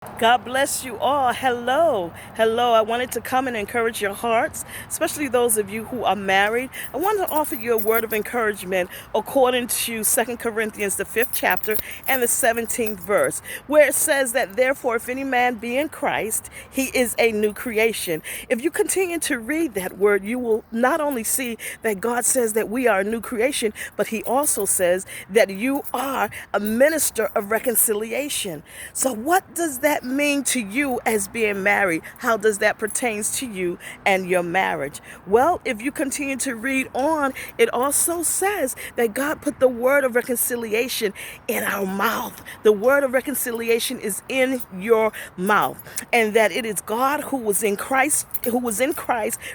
God bless you all. Hello. Hello. I wanted to come and encourage your hearts, especially those of you who are married. I wanted to offer you a word of encouragement according to 2 Corinthians, the 5th chapter and the 17th verse, where it says that therefore, if any man be in Christ, he is a new creation. If you continue to read that word, you will not only see that God says that we are a new creation, but he also says that you are a minister of reconciliation. So what does that mean to you as being married? How does that pertain to you and your marriage? Well, if you continue to read on, it also says that God put the word of reconciliation in our mouth. The word of reconciliation is in your mouth, and that it is God who was in Christ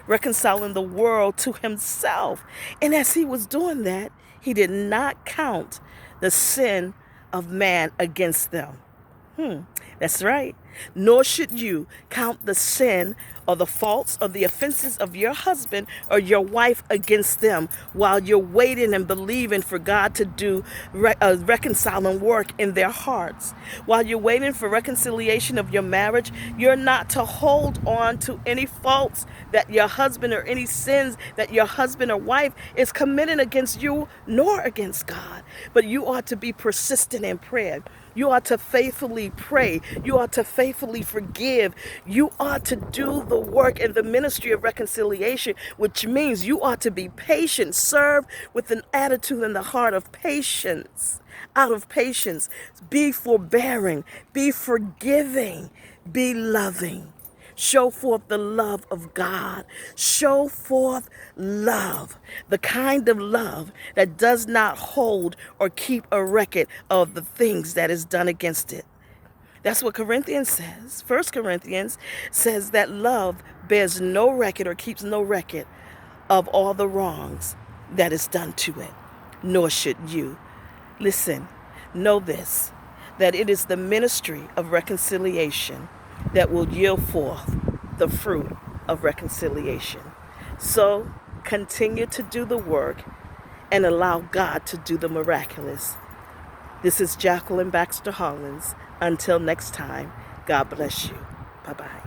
reconciling the world to himself. And as he was doing that, he did not count the sin of man against them. That's right. Nor should you count the sin or the faults or the offenses of your husband or your wife against them while you're waiting and believing for God to do reconciling work in their hearts. While you're waiting for reconciliation of your marriage, you're not to hold on to any faults that your husband or any sins that your husband or wife is committing against you nor against God. But you ought to be persistent in prayer. You ought to faithfully pray. You ought to faithfully forgive. You ought to do the work in the ministry of reconciliation, which means you ought to be patient, serve with an attitude in the heart of patience. Out of patience, be forbearing, be forgiving, be loving. Show forth the love of God. Show forth love, the kind of love that does not hold or keep a record of the things that is done against it. That's what Corinthians says. 1 Corinthians says that love bears no record or keeps no record of all the wrongs that is done to it, nor should you. Listen, know this, that it is the ministry of reconciliation that will yield forth the fruit of reconciliation. So continue to do the work and allow God to do the miraculous. This is Jacqueline Baxter Hollins. Until next time, God bless you. Bye-bye.